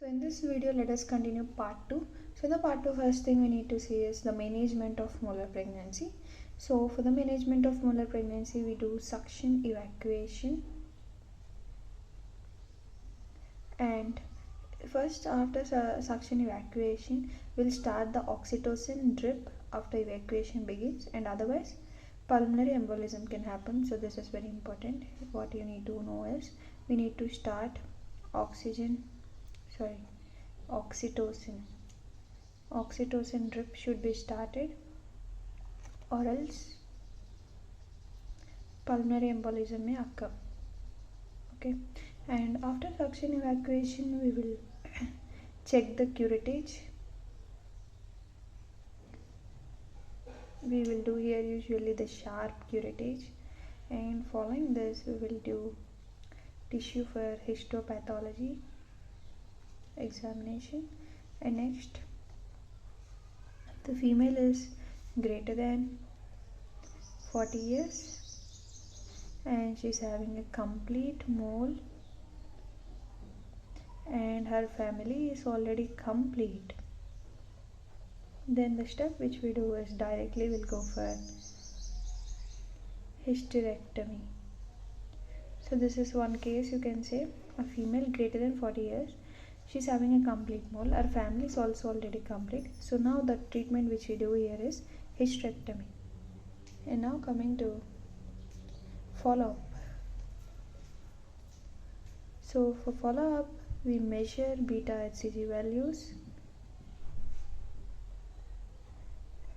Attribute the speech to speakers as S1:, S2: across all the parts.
S1: So in this video, let us continue part 2. So the part 2, first thing we need to see is the management of molar pregnancy. So for the management of molar pregnancy, we do suction evacuation, and first after suction evacuation, we'll start the oxytocin drip after evacuation begins, and otherwise pulmonary embolism can happen. So this is very important. What you need to know is we need to start oxytocin drip should be started, or else pulmonary embolism may occur. Okay, and after suction evacuation, we will check the curettage. We will do here usually the sharp curettage, and following this we will do tissue for histopathology examination. And next, the female is greater than 40 years and she's having a complete mole and her family is already complete. Then the step which we do is directly we'll go for hysterectomy. So this is one case, you can say a female greater than 40 years, she's having a complete mole, our family is also already complete. So now the treatment which we do here is hysterectomy. And now coming to follow-up. So for follow-up, we measure beta HCG values,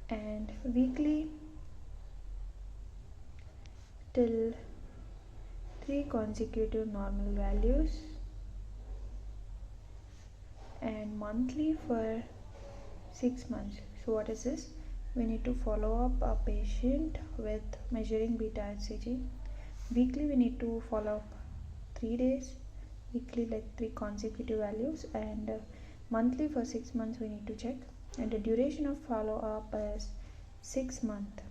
S1: and weekly till 3 consecutive normal values, and monthly for 6 months. So what is this? We need to follow up a patient with measuring beta HCG. Weekly we need to follow up 3 days, weekly like 3 consecutive values, and monthly for 6 months we need to check, and the duration of follow up is 6 months.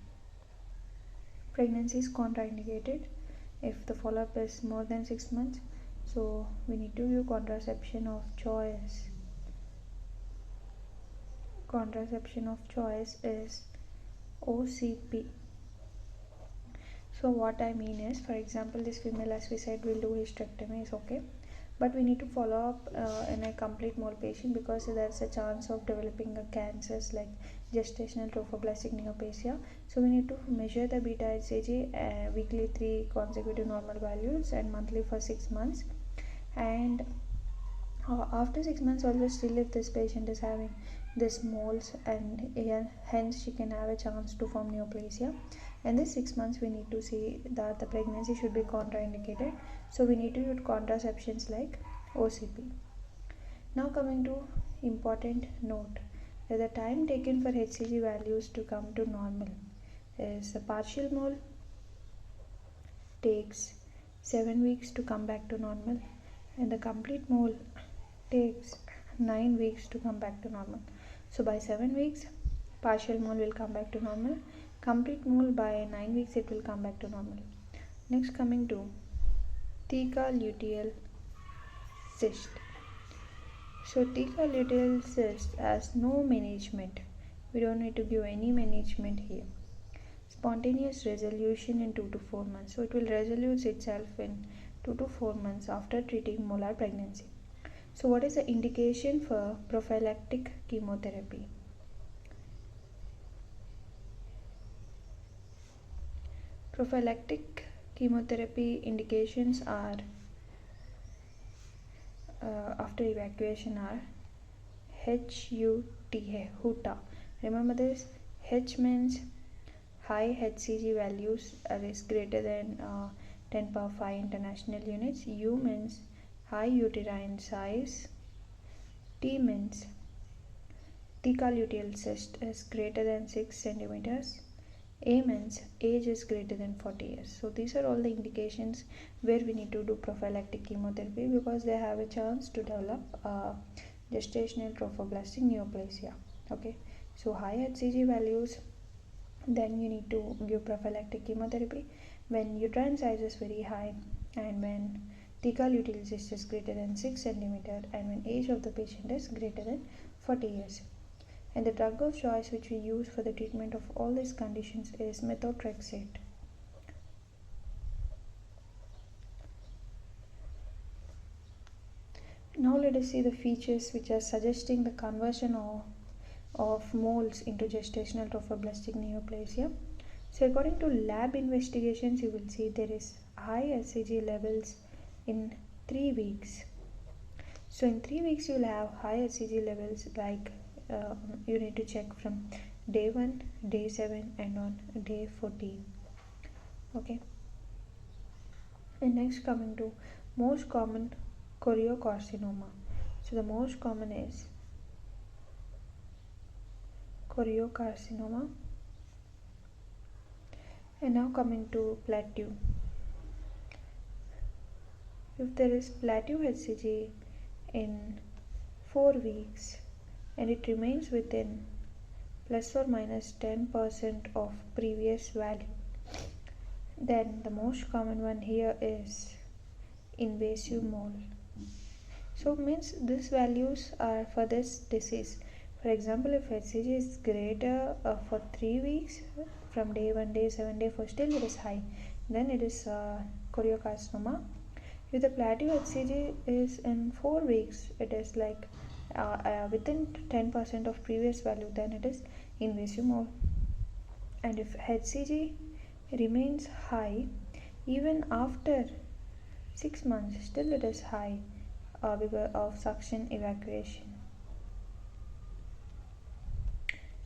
S1: Pregnancy is contraindicated if the follow up is more than 6 months, so we need to use contraception of choice. Contraception of choice is OCP. So what I mean is, for example, this female, as we said, will do hysterectomy, is okay, but we need to follow up in a complete mole patient, because there's a chance of developing a cancers like gestational trophoblastic neoplasia. So we need to measure the beta HCG weekly 3 consecutive normal values and monthly for 6 months, and after 6 months also still if this patient is having this moles, and hence she can have a chance to form neoplasia. And this 6 months we need to see that the pregnancy should be contraindicated, so we need to use contraceptions like OCP. Now coming to important note, that the time taken for HCG values to come to normal is a partial mole takes 7 weeks to come back to normal, and the complete mole takes 9 weeks to come back to normal. So by 7 weeks partial mole will come back to normal, complete mole by 9 weeks it will come back to normal. Next, coming to theca luteal cyst. So theca luteal cyst has no management, we don't need to give any management here. Spontaneous resolution in 2 to 4 months, so it will resolve itself in 2 to 4 months after treating molar pregnancy. So what is the indication for prophylactic chemotherapy? Prophylactic chemotherapy indications are after evacuation are HUTA. Remember this, H means high HCG values is greater than 10 power 5 international units. U means high uterine size. T means theca luteal cyst is greater than 6 centimeters. A means age is greater than 40 years. So these are all the indications where we need to do prophylactic chemotherapy, because they have a chance to develop gestational trophoblastic neoplasia. Okay, so high HCG values, then you need to give prophylactic chemotherapy. When uterine size is very high and when thecal luteal cyst is greater than 6 cm and when age of the patient is greater than 40 years. And the drug of choice which we use for the treatment of all these conditions is methotrexate. Now let us see the features which are suggesting the conversion of moles into gestational trophoblastic neoplasia. So according to lab investigations, you will see there is high HCG levels in 3 weeks. So in 3 weeks you will have high HCG levels, like you need to check from day 1, day 7 and on day 14. Okay. And next, coming to most common choriocarcinoma. So the most common is choriocarcinoma. And now coming to plateau. If there is plateau HCG in 4 weeks and it remains within plus or minus 10% of previous value, then the most common one here is invasive mole. So means these values are for this disease. For example, if HCG is greater for 3 weeks from day 1, day 7, day 4, still it is high, then it is choriocarcinoma. If the plateau HCG is in 4 weeks, it is like within 10% of previous value, then it is invasive mole. And if HCG remains high even after 6 months, still it is high because of suction evacuation.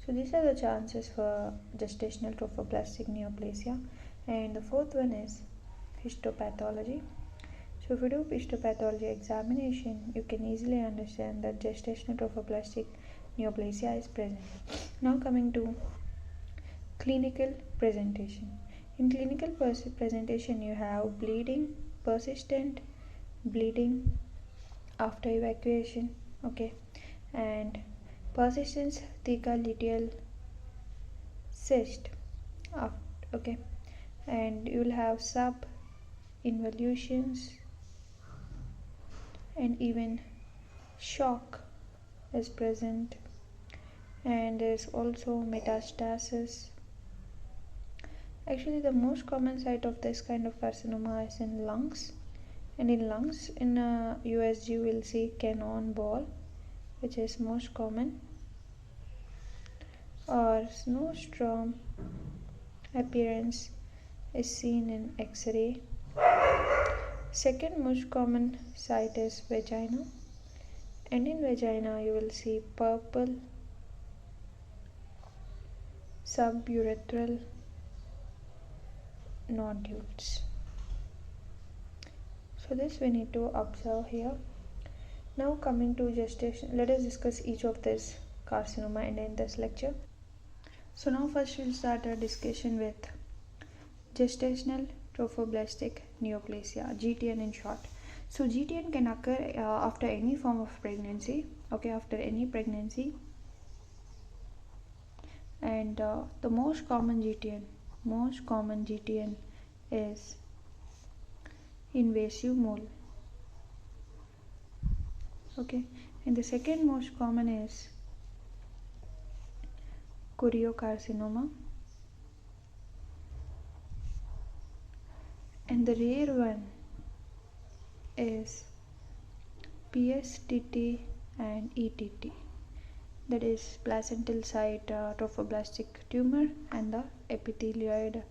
S1: So these are the chances for gestational trophoblastic neoplasia. And the fourth one is histopathology. So if you do histopathology examination, you can easily understand that gestational trophoblastic neoplasia is present. Now coming to clinical presentation. In clinical presentation, you have bleeding, persistent bleeding after evacuation, okay, and persistent thecal luteal cyst, okay, and you will have sub-involutions and even shock is present, and there is also metastasis. Actually, the most common site of this kind of carcinoma is in lungs, and in lungs in USG we will see Cannon ball, which is most common, or snowstorm appearance is seen in X-ray. Second most common site is vagina, and in vagina you will see purple suburethral nodules. So this we need to observe here. Now coming to gestation, let us discuss each of this carcinoma and in this lecture. So now first we'll start our discussion with gestational trophoblastic neoplasia, GTN in short. So GTN can occur after any form of pregnancy, okay, after any pregnancy, and the most common GTN is invasive mole, okay, and the second most common is choriocarcinoma, and the rare one is PSTT and ETT, that is placental site trophoblastic tumor and the epithelioid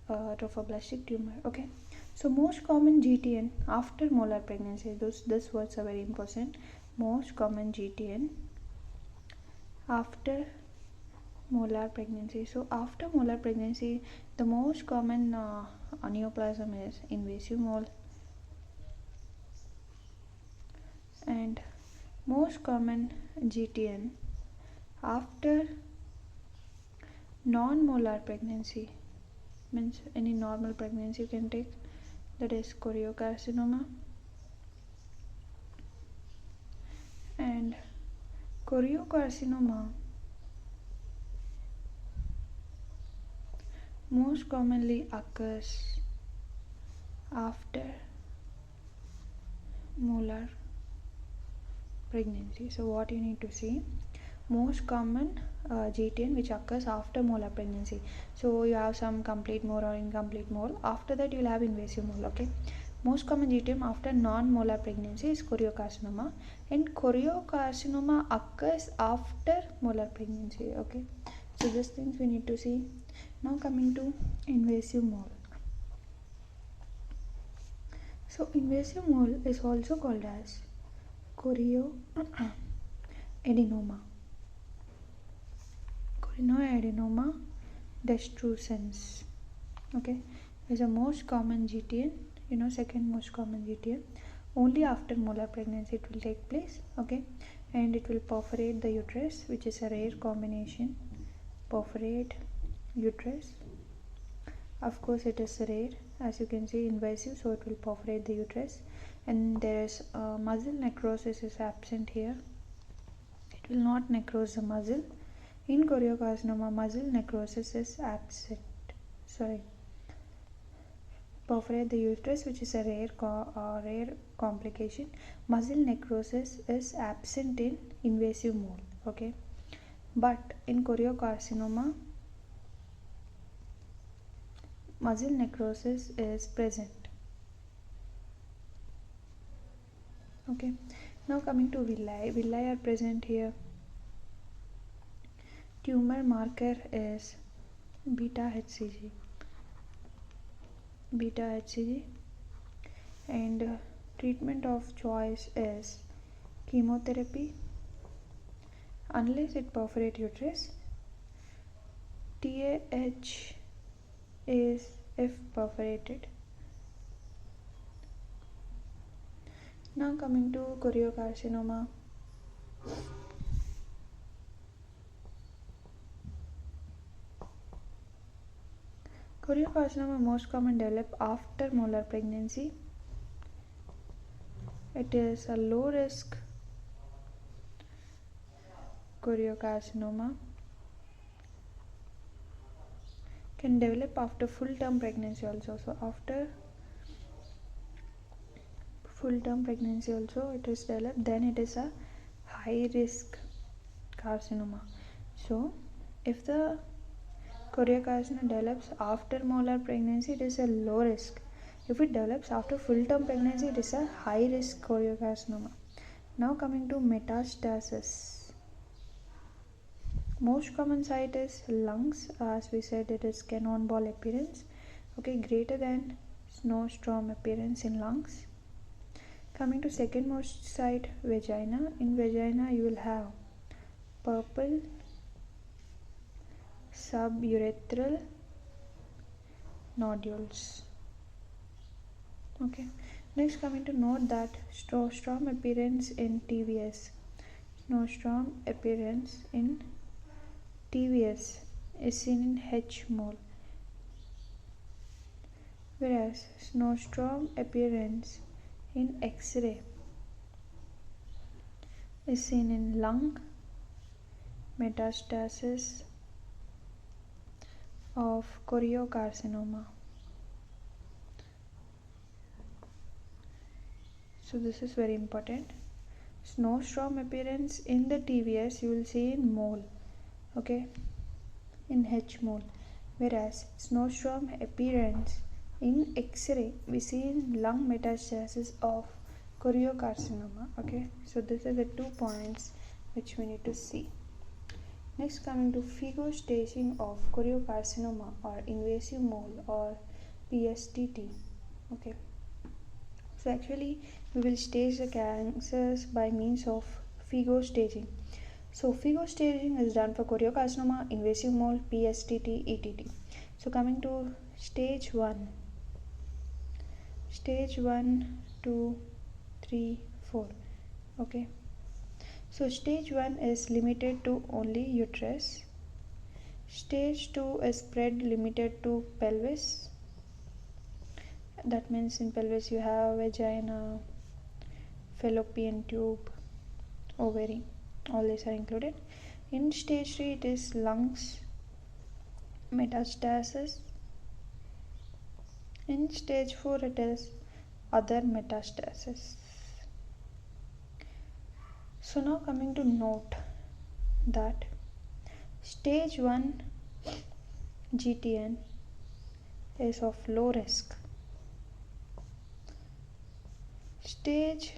S1: trophoblastic tumor, okay. So most common GTN after molar pregnancy, these words are very important. Most common GTN after molar pregnancy. So after molar pregnancy, the most common neoplasm is invasive mole, and most common GTN after non-molar pregnancy, means any normal pregnancy you can take, that is choriocarcinoma. And choriocarcinoma most commonly occurs after molar pregnancy. So what you need to see, most common GTN which occurs after molar pregnancy. So you have some complete mole or incomplete mole. After that you will have invasive mole. Okay. Most common GTM after non-molar pregnancy is choriocarcinoma, and choriocarcinoma occurs after molar pregnancy. Okay. So these things we need to see. Now coming to invasive mole. So invasive mole is also called as chorioadenoma. Chorioadenoma destrucens. Okay, is the most common GTN. Second most common GTN. Only after molar pregnancy it will take place. Okay, and it will perforate the uterus, which is a rare combination. Perforate uterus. Of course, it is rare, as you can see, invasive, so it will perforate the uterus, and there is muscle necrosis is absent here. It will not necrose the muscle. In choriocarcinoma, muscle necrosis is absent. Perforate the uterus, which is a rare complication. Muscle necrosis is absent in invasive mole. Okay, but in choriocarcinoma, muscle necrosis is present. Okay, now coming to villi are present here. Tumor marker is beta HCG, and treatment of choice is chemotherapy unless it perforate uterus. TAH is if perforated. Now coming to choriocarcinoma. Choriocarcinoma most common develop after molar pregnancy. It is a low risk choriocarcinoma. Can develop after full term pregnancy also. So after full term pregnancy also it is developed, then it is a high risk carcinoma. So if the choriocarcinoma develops after molar pregnancy, it is a low risk. If it develops after full term pregnancy, it is a high risk choriocarcinoma. Now coming to metastasis. Most common site is lungs. As we said, it is cannon ball appearance. Okay, greater than snowstorm appearance in lungs. Coming to second most site, vagina. In vagina you will have purple suburethral nodules. Okay, next coming to note that snowstorm appearance in TVS. Snowstorm appearance in TVS is seen in H mole, whereas snowstorm appearance in X-ray is seen in lung metastasis of choriocarcinoma. So this is very important. Snowstorm appearance in the TVS you will see in mole. Okay, in H mole, whereas snowstorm appearance in X-ray we see in lung metastasis of choriocarcinoma. Okay, so these are the 2 points which we need to see. Next, coming to phygostaging of choriocarcinoma or invasive mole or PSTT. Okay, so actually we will stage the cancers by means of phygostaging. So phygostaging is done for choriocarcinoma, invasive mole, PSTT, ETT. So coming to stage 1, 2, 3, 4. Okay, so stage 1 is limited to only uterus. Stage 2 is spread limited to pelvis. That means in pelvis you have vagina, fallopian tube, ovary, all these are included. In stage 3 it is lungs metastasis. In stage 4 it is other metastasis. So now coming to note that stage 1 GTN is of low risk. Stage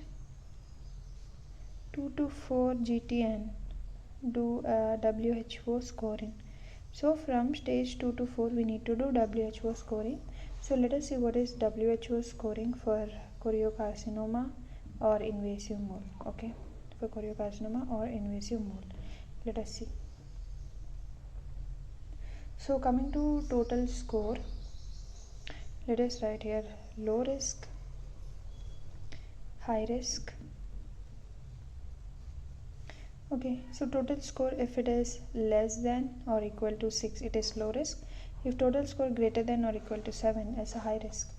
S1: 2 to 4 GTN do WHO scoring. So from stage 2 to 4 we need to do WHO scoring. So let us see what is WHO scoring for choriocarcinoma or invasive mole. Okay, for choriocarcinoma or invasive mole, let us see. So coming to total score, let us write here low risk, high risk. Okay, so total score, if it is less than or equal to 6, it is low risk. If total score greater than or equal to 7, it's a high risk.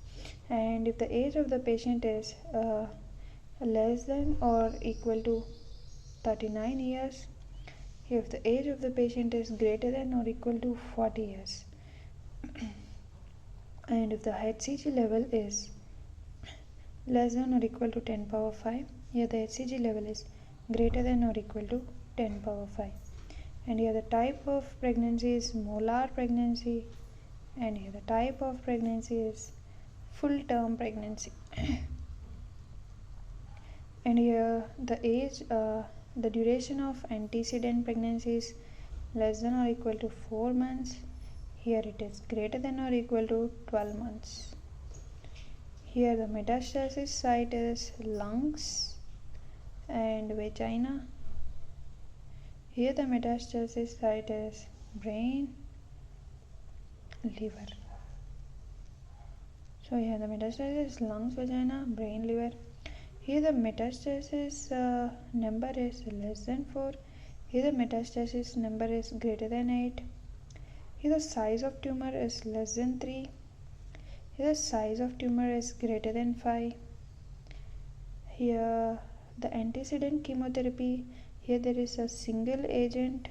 S1: And if the age of the patient is less than or equal to 39 years, if the age of the patient is greater than or equal to 40 years, and if the HCG level is less than or equal to 10 power 5, here the HCG level is greater than or equal to 10 power 5, and here the type of pregnancy is molar pregnancy, and here the type of pregnancy is full term pregnancy. And here the age, the duration of antecedent pregnancy is less than or equal to 4 months. Here it is greater than or equal to 12 months. Here the metastasis site is lungs and vagina. Here the metastasis site is brain, liver. So here the metastasis is lungs, vagina, brain, liver. Here the metastasis number is less than 4. Here the metastasis number is greater than 8. Here the size of tumor is less than 3. Here the size of tumor is greater than 5. Here the antecedent chemotherapy, here there is a single agent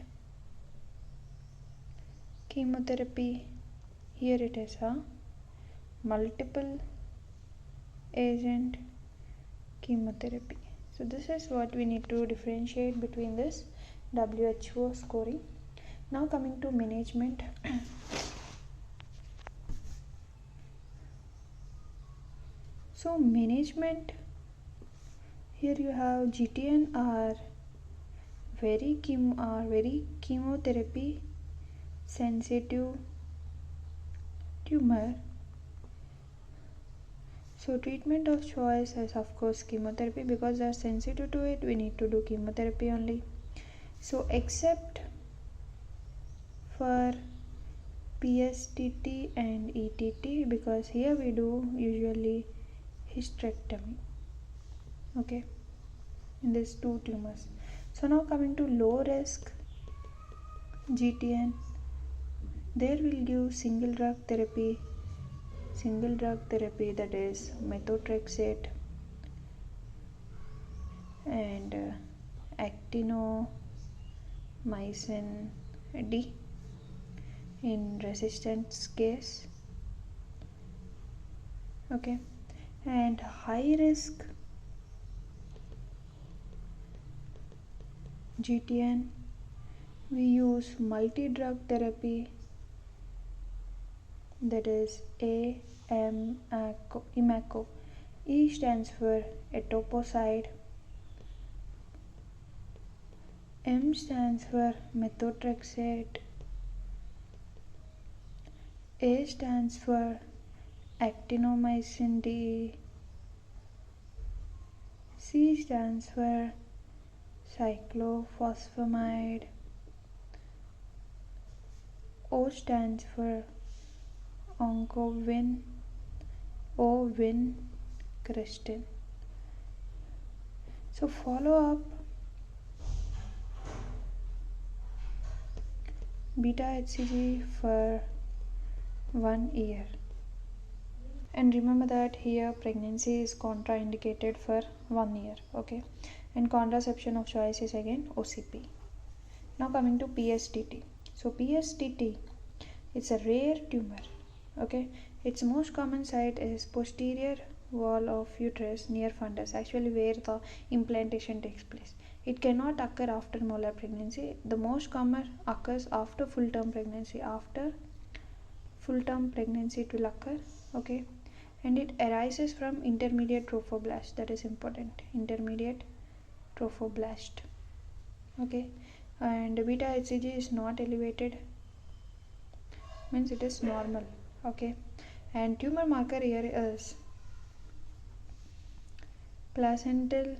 S1: chemotherapy. Here it is a multiple agent chemotherapy. So this is what we need to differentiate between this WHO scoring. Now coming to management. So management, here you have GTN are very chemotherapy sensitive tumor. So treatment of choice is of course chemotherapy, because they are sensitive to it, we need to do chemotherapy only. So except for PSTT and ETT, because here we do usually hysterectomy, okay, in these two tumors. So now coming to low risk GTN, there we'll give single drug therapy that is methotrexate and actinomycin D in resistance case, okay. And high risk GTN, we use multi-drug therapy, that is IMACO. E stands for etoposide, M stands for methotrexate, A stands for actinomycin D, C stands for cyclophosphamide, O stands for oncovin, O vincristine. So follow up beta HCG for 1 year, and remember that here pregnancy is contraindicated for 1 year, okay, and contraception of choice is again OCP. Now coming to PSTT. So PSTT, it's a rare tumor, okay. Its most common site is posterior wall of uterus near fundus, actually where the implantation takes place. It cannot occur after molar pregnancy. The most common occurs after full term pregnancy. After full term pregnancy it will occur, okay, and it arises from intermediate trophoblast. That is important, intermediate trophoblast, okay. And beta HCG is not elevated, means it is normal, okay. And tumor marker here is placental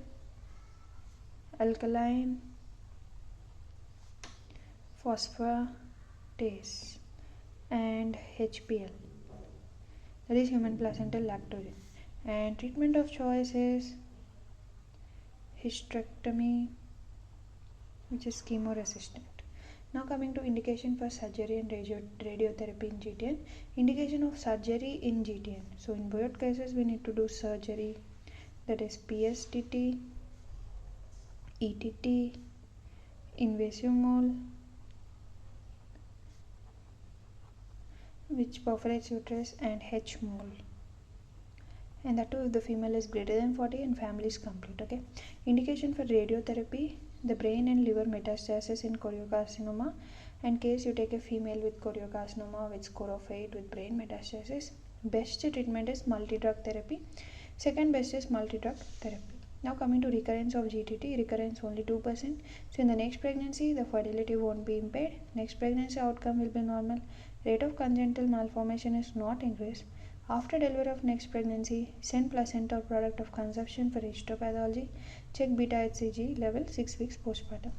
S1: alkaline phosphatase and HPL, that is human placental lactogen. And treatment of choice is hysterectomy, which is chemoresistant. Now coming to indication for surgery and radiotherapy in GTN. Indication of surgery in GTN. So in both cases we need to do surgery, that is PSTT, ETT, invasive mole, which perforates uterus, and H mole. And that too if the female is greater than 40 and family is complete, okay. Indication for radiotherapy, the brain and liver metastasis in choriocarcinoma. In case you take a female with choriocarcinoma with score of 8 with brain metastasis, best treatment is multi-drug therapy. Second best is multi-drug therapy. Now coming to recurrence of GTT, recurrence only 2%. So in the next pregnancy, the fertility won't be impaired. Next pregnancy outcome will be normal. Rate of congenital malformation is not increased. After delivery of next pregnancy, send placenta or product of conception for histopathology. Check beta HCG level 6 weeks postpartum.